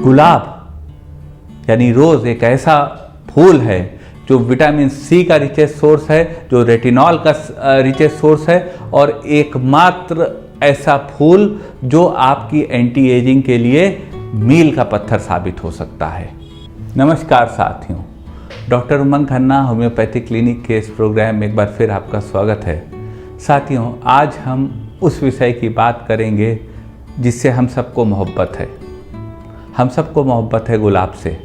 गुलाब यानी रोज़ एक ऐसा फूल है जो विटामिन सी का रिचेस्ट सोर्स है, जो रेटिनॉल का रिचेस्ट सोर्स है और एकमात्र ऐसा फूल जो आपकी एंटी एजिंग के लिए मील का पत्थर साबित हो सकता है। नमस्कार साथियों, डॉक्टर उमंग खन्ना होम्योपैथिक क्लिनिक के इस प्रोग्राम में एक बार फिर आपका स्वागत है। साथियों, आज हम उस विषय की बात करेंगे जिससे हम सबको मोहब्बत है। हम सबको मोहब्बत है गुलाब से।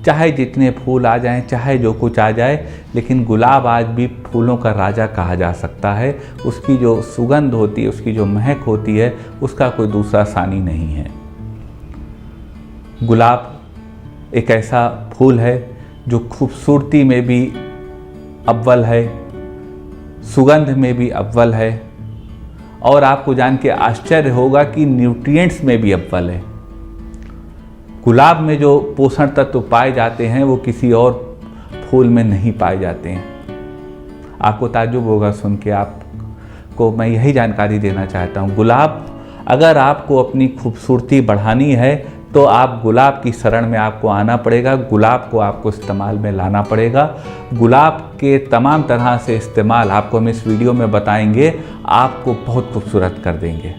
चाहे जितने फूल आ जाएं, चाहे जो कुछ आ जाए, लेकिन गुलाब आज भी फूलों का राजा कहा जा सकता है। उसकी जो सुगंध होती है, उसकी जो महक होती है, उसका कोई दूसरा सानी नहीं है। गुलाब एक ऐसा फूल है जो खूबसूरती में भी अव्वल है, सुगंध में भी अव्वल है और आपको जान के आश्चर्य होगा कि न्यूट्रिएंट्स में भी अव्वल है। गुलाब में जो पोषण तत्व पाए जाते हैं वो किसी और फूल में नहीं पाए जाते हैं। आपको ताज्जुब होगा सुन के। आपको मैं यही जानकारी देना चाहता हूँ, गुलाब अगर आपको अपनी खूबसूरती बढ़ानी है तो आप गुलाब की शरण में आपको आना पड़ेगा। गुलाब को आपको इस्तेमाल में लाना पड़ेगा। गुलाब के तमाम तरह से इस्तेमाल आपको हम इस वीडियो में बताएंगे, आपको बहुत खूबसूरत कर देंगे।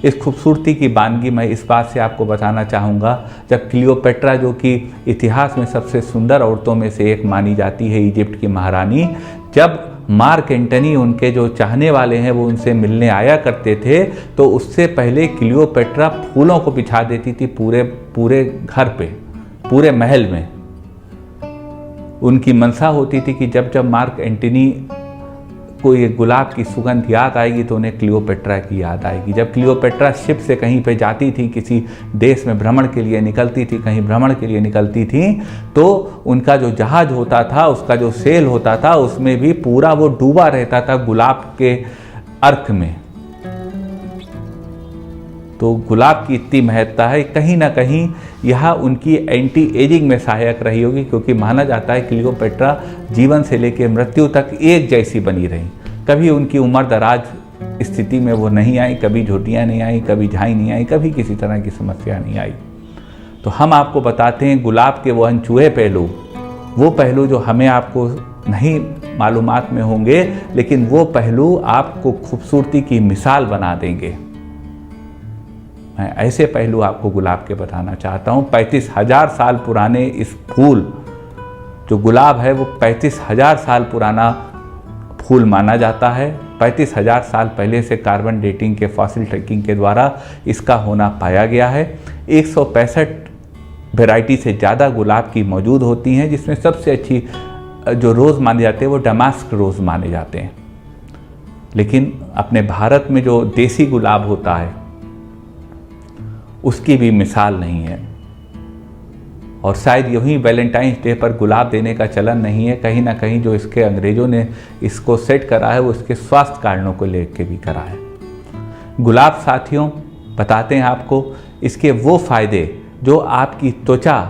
इस खूबसूरती की वानगी मैं इस बात से आपको बताना चाहूँगा, जब क्लियोपेट्रा, जो कि इतिहास में सबसे सुंदर औरतों में से एक मानी जाती है, इजिप्ट की महारानी, जब मार्क एंटनी, उनके जो चाहने वाले हैं, वो उनसे मिलने आया करते थे, तो उससे पहले क्लियोपेट्रा फूलों को बिछा देती थी पूरे घर पे, पूरे महल में। उनकी मनसा होती थी कि जब जब मार्क एंटनी को ये गुलाब की सुगंध याद आएगी तो उन्हें क्लियोपेट्रा की याद आएगी। जब क्लियोपेट्रा शिप से कहीं पे जाती थी, किसी देश में भ्रमण के लिए निकलती थी, कहीं भ्रमण के लिए निकलती थी, तो उनका जो जहाज होता था, उसका जो सेल होता था, उसमें भी पूरा वो डूबा रहता था गुलाब के अर्क में। तो गुलाब की इतनी महत्ता है, कहीं ना कहीं यह उनकी एंटी एजिंग में सहायक रही होगी, क्योंकि माना जाता है क्लियोपेट्रा जीवन से लेकर मृत्यु तक एक जैसी बनी रही। कभी उनकी उम्र दराज स्थिति में वो नहीं आई, कभी झुर्रियाँ नहीं आई, कभी झाई नहीं आई, कभी किसी तरह की समस्या नहीं आई। तो हम आपको बताते हैं गुलाब के वो अनछुए पहलू, वो पहलू जो हमें आपको नहीं मालूमात में होंगे, लेकिन वो पहलू आपको खूबसूरती की मिसाल बना देंगे। मैं ऐसे पहलू आपको गुलाब के बताना चाहता हूँ। 35,000 साल पुराने इस फूल, जो गुलाब है, वो 35,000 साल पुराना फूल माना जाता है। 35,000 साल पहले से कार्बन डेटिंग के, फॉसिल ट्रैकिंग के द्वारा इसका होना पाया गया है। 165 वैरायटी से ज़्यादा गुलाब की मौजूद होती हैं, जिसमें सबसे अच्छी जो रोज़ माने जाते हैं वो डमास्क रोज़ माने जाते हैं। लेकिन अपने भारत में जो देसी गुलाब होता है उसकी भी मिसाल नहीं है। और शायद यूँ वैलेंटाइंस डे पर गुलाब देने का चलन नहीं है। कहीं ना कहीं जो इसके अंग्रेज़ों ने इसको सेट करा है वो इसके स्वास्थ्य कारणों को लेकर भी करा है। गुलाब साथियों, बताते हैं आपको इसके वो फ़ायदे जो आपकी त्वचा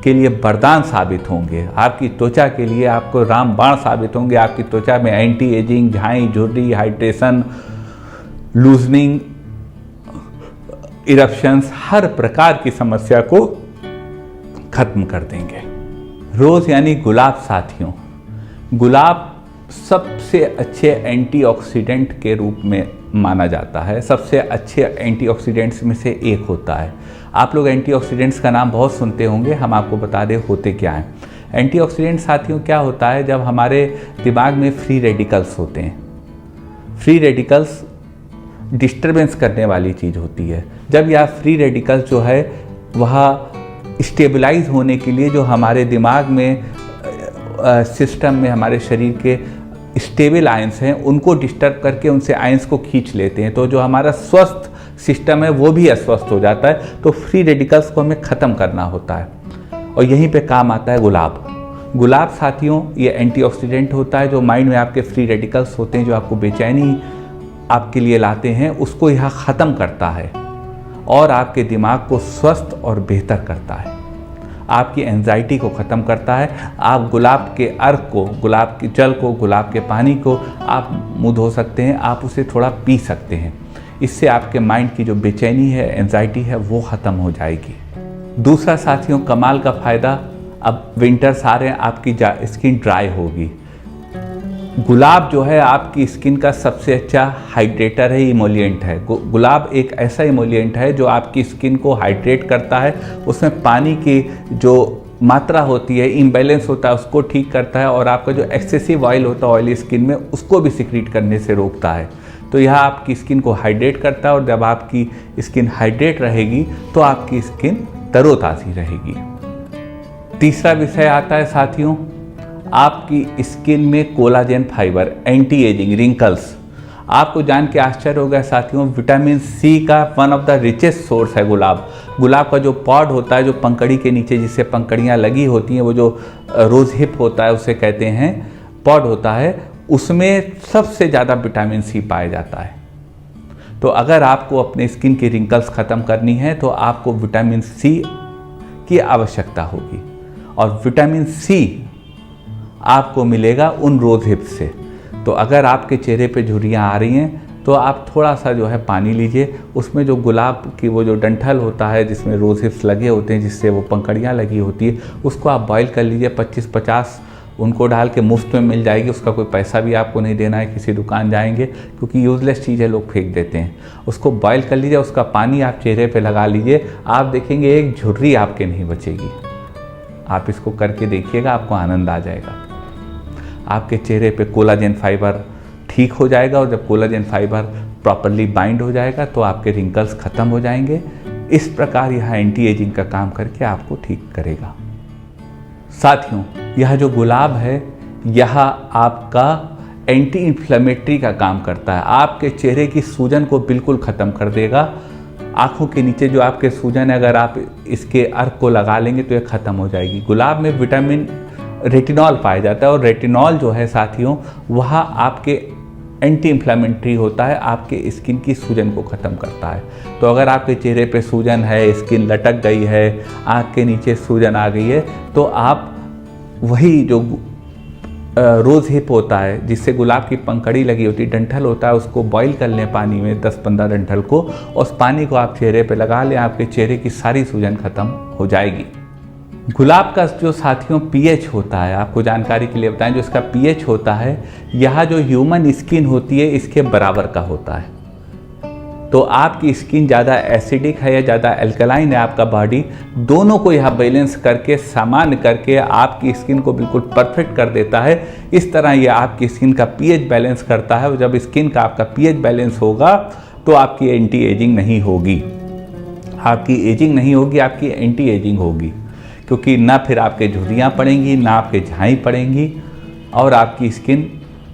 के लिए वरदान साबित होंगे, आपकी त्वचा के लिए आपको रामबाण साबित होंगे। आपकी त्वचा में एंटी एजिंग, झाई, झुर्री, हाइड्रेशन, लूजनिंग, इरप्शंस, हर प्रकार की समस्या को खत्म कर देंगे। रोज़ यानी गुलाब साथियों, गुलाब सबसे अच्छे एंटीऑक्सीडेंट के रूप में माना जाता है। सबसे अच्छे एंटीऑक्सीडेंट्स में से एक होता है। आप लोग एंटीऑक्सीडेंट्स का नाम बहुत सुनते होंगे, हम आपको बता दें होते क्या हैं। एंटीऑक्सीडेंट साथियों क्या होता है, जब हमारे दिमाग में फ्री रेडिकल्स होते हैं। फ्री रेडिकल्स डिस्टर्बेंस करने वाली चीज़ होती है। जब यह फ्री रेडिकल्स जो है वह स्टेबलाइज होने के लिए, जो हमारे दिमाग में सिस्टम में हमारे शरीर के स्टेबल आयंस हैं, उनको डिस्टर्ब करके उनसे आयंस को खींच लेते हैं, तो जो हमारा स्वस्थ सिस्टम है वो भी अस्वस्थ हो जाता है। तो फ्री रेडिकल्स को हमें ख़त्म करना होता है और यहीं पे काम आता है गुलाब। गुलाब साथियों ये एंटीऑक्सीडेंट होता है, जो माइंड में आपके फ्री रेडिकल्स होते हैं, जो आपको बेचैनी आपके लिए लाते हैं, उसको यह ख़त्म करता है और आपके दिमाग को स्वस्थ और बेहतर करता है। आपकी एंजाइटी को ख़त्म करता है। आप गुलाब के अर्क को, गुलाब के जल को, गुलाब के पानी को आप मुँह धो सकते हैं, आप उसे थोड़ा पी सकते हैं। इससे आपके माइंड की जो बेचैनी है, एंजाइटी है, वो ख़त्म हो जाएगी। दूसरा साथियों, कमाल का फ़ायदा, अब विंटर्स आ रहे हैं, आपकी स्किन ड्राई होगी। गुलाब जो है आपकी स्किन का सबसे अच्छा हाइड्रेटर है, इमोलिएंट है। गुलाब एक ऐसा इमोलिएंट है जो आपकी स्किन को हाइड्रेट करता है। उसमें पानी की जो मात्रा होती है, इम्बैलेंस होता है, उसको ठीक करता है, और आपका जो एक्सेसिव ऑयल होता है ऑयली स्किन में, उसको भी सिक्रीट करने से रोकता है। तो यह आपकी स्किन को हाइड्रेट करता है, और जब आपकी स्किन हाइड्रेट रहेगी तो आपकी स्किन तरोताज़ी रहेगी। तीसरा विषय आता है साथियों, आपकी स्किन में collagen fibre, anti ageing, wrinkles. आपको जान के आश्चर्य होगा साथियों, विटामिन सी का one of the richest source है गुलाब। गुलाब का जो पॉड होता है, जो पंखड़ी के नीचे जिससे पंखड़ियाँ लगी होती हैं, वो जो रोज हिप होता है उसे कहते हैं, पॉड होता है, उसमें सबसे ज़्यादा विटामिन सी पाया जाता है। तो अगर आपको अपने स्किन की रिंकल्स ख़त्म करनी है तो आपको विटामिन सी की आवश्यकता होगी, और विटामिन सी आपको मिलेगा उन रोज हिप से। तो अगर आपके चेहरे पे झुर्रियाँ आ रही हैं तो आप थोड़ा सा जो है पानी लीजिए, उसमें जो गुलाब की वो जो डंठल होता है जिसमें रोज हिप्स लगे होते हैं, जिससे वो पंखड़ियाँ लगी होती है, उसको आप बॉईल कर लीजिए। 25-50 उनको डाल के मुफ्त में मिल जाएगी, उसका कोई पैसा भी आपको नहीं देना है, किसी दुकान जाएंगे, क्योंकि यूजलेस चीज़ें लोग फेंक देते हैं। उसको बॉईल कर लीजिए, उसका पानी आप चेहरे पे लगा लीजिए, आप देखेंगे एक झुर्री आपके नहीं बचेगी। आप इसको करके देखिएगा, आपको आनंद आ जाएगा। आपके चेहरे पे कोलाजन फाइबर ठीक हो जाएगा, और जब कोलाजन फाइबर प्रॉपरली बाइंड हो जाएगा तो आपके रिंकल्स ख़त्म हो जाएंगे। इस प्रकार यह एंटी एजिंग का काम करके आपको ठीक करेगा। साथियों, यह जो गुलाब है, यह आपका एंटी इन्फ्लेमेटरी का काम करता है। आपके चेहरे की सूजन को बिल्कुल ख़त्म कर देगा। आँखों के नीचे जो आपके सूजन है, अगर आप इसके अर्क को लगा लेंगे तो यह ख़त्म हो जाएगी। गुलाब में विटामिन रेटिनॉल पाया जाता है, और रेटिनॉल जो है साथियों, वह आपके एंटी इन्फ्लेमेटरी होता है, आपके स्किन की सूजन को ख़त्म करता है। तो अगर आपके चेहरे पे सूजन है, स्किन लटक गई है, आँख के नीचे सूजन आ गई है, तो आप वही जो रोज़ हिप होता है, जिससे गुलाब की पंखड़ी लगी होती है, डंठल होता है, उसको बॉईल कर लें पानी में 10-15 डंठल को, और उस पानी को आप चेहरे पे लगा लें, आपके चेहरे की सारी सूजन ख़त्म हो जाएगी। गुलाब का जो साथियों पीएच होता है, आपको जानकारी के लिए बताएं, जो इसका पीएच होता है, यह जो ह्यूमन स्किन होती है इसके बराबर का होता है। तो आपकी स्किन ज़्यादा एसिडिक है या ज़्यादा एल्कलाइन है, आपका बॉडी, दोनों को यह बैलेंस करके, सामान्य करके आपकी स्किन को बिल्कुल परफेक्ट कर देता है। इस तरह यह आपकी स्किन का पीएच बैलेंस करता है, और जब स्किन का आपका पीएच बैलेंस होगा तो आपकी एंटी एजिंग नहीं होगी। आपकी एजिंग नहीं होगी, आपकी एंटी एजिंग होगी, क्योंकि ना फिर आपके झुर्रियाँ पड़ेंगी, ना आपके झाई पड़ेंगी, और आपकी स्किन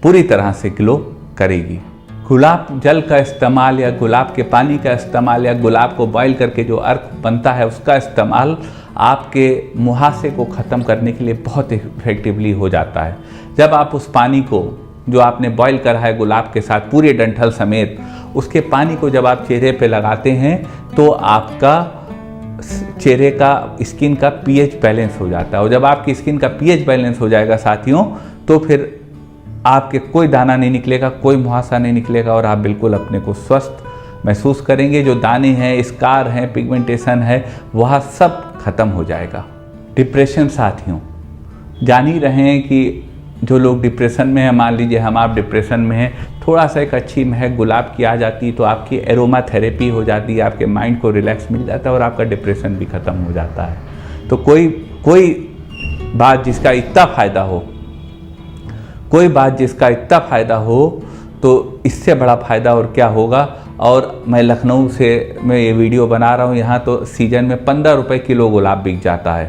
पूरी तरह से ग्लो करेगी। गुलाब जल का इस्तेमाल, या गुलाब के पानी का इस्तेमाल, या गुलाब को बॉईल करके जो अर्क बनता है उसका इस्तेमाल आपके मुहासे को ख़त्म करने के लिए बहुत इफेक्टिवली हो जाता है। जब आप उस पानी को जो आपने बॉईल करा है गुलाब के साथ पूरे डंठल समेत, उसके पानी को जब आप चेहरे पे लगाते हैं तो आपका चेहरे का, स्किन का पीएच बैलेंस हो जाता है। और जब आपकी स्किन का पीएच बैलेंस हो जाएगा साथियों, तो फिर आपके कोई दाना नहीं निकलेगा, कोई मुहासा नहीं निकलेगा, और आप बिल्कुल अपने को स्वस्थ महसूस करेंगे। जो दाने हैं, स्कार हैं, पिगमेंटेशन है, वह सब खत्म हो जाएगा। डिप्रेशन साथियों, जान ही रहे हैं कि जो लोग डिप्रेशन में हैं, मान लीजिए हम आप डिप्रेशन में हैं, थोड़ा सा एक अच्छी महक गुलाब की आ जाती तो आपकी एरोमा थेरेपी हो जाती है, आपके माइंड को रिलैक्स मिल जाता है, और आपका डिप्रेशन भी ख़त्म हो जाता है। तो कोई बात जिसका इतना फ़ायदा हो, कोई बात जिसका इतना फ़ायदा हो, तो इससे बड़ा फ़ायदा और क्या होगा। और मैं लखनऊ से मैं ये वीडियो बना रहा हूँ, यहाँ तो सीजन में 15 रुपये किलो गुलाब बिक जाता है।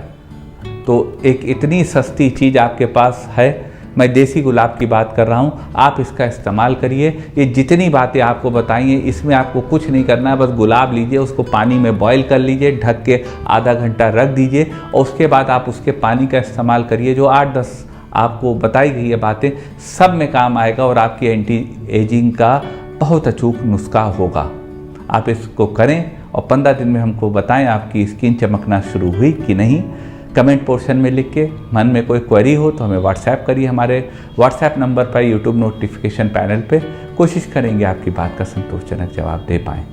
तो एक इतनी सस्ती चीज़ आपके पास है। मैं देसी गुलाब की बात कर रहा हूँ, आप इसका इस्तेमाल करिए। ये जितनी बातें आपको बताई हैं, इसमें आपको कुछ नहीं करना है, बस गुलाब लीजिए, उसको पानी में बॉईल कर लीजिए, ढक के आधा घंटा रख दीजिए, और उसके बाद आप उसके पानी का इस्तेमाल करिए। जो 8-10 आपको बताई गई है बातें, सब में काम आएगा, और आपकी एंटी एजिंग का बहुत अचूक नुस्खा होगा। आप इसको करें और 15 दिन में हमको बताएं आपकी स्किन चमकना शुरू हुई कि नहीं। कमेंट पोर्शन में लिख के, मन में कोई क्वेरी हो तो हमें व्हाट्सएप करिए, हमारे व्हाट्सएप नंबर पर, यूट्यूब नोटिफिकेशन पैनल पे कोशिश करेंगे आपकी बात का संतोषजनक जवाब दे पाएँ।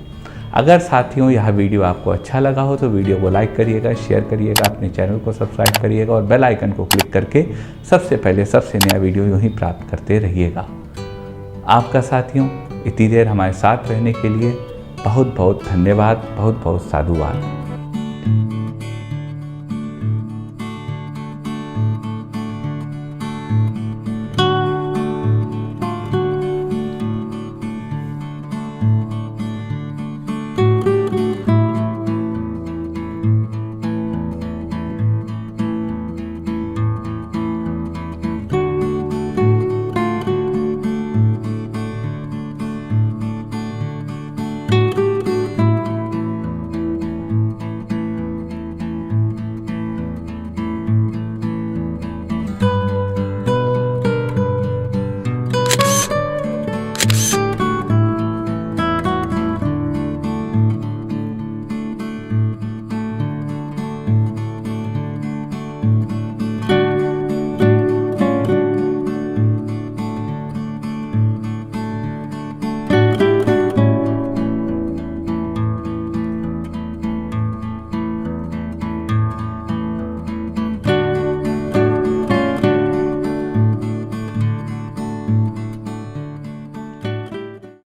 अगर साथियों यह वीडियो आपको अच्छा लगा हो तो वीडियो को लाइक करिएगा, शेयर करिएगा, अपने चैनल को सब्सक्राइब करिएगा और बेल आइकन को क्लिक करके सबसे पहले सबसे नया वीडियो यूँ ही प्राप्त करते रहिएगा। आपका साथियों इतनी देर हमारे साथ रहने के लिए बहुत बहुत धन्यवाद, बहुत बहुत साधुवाद।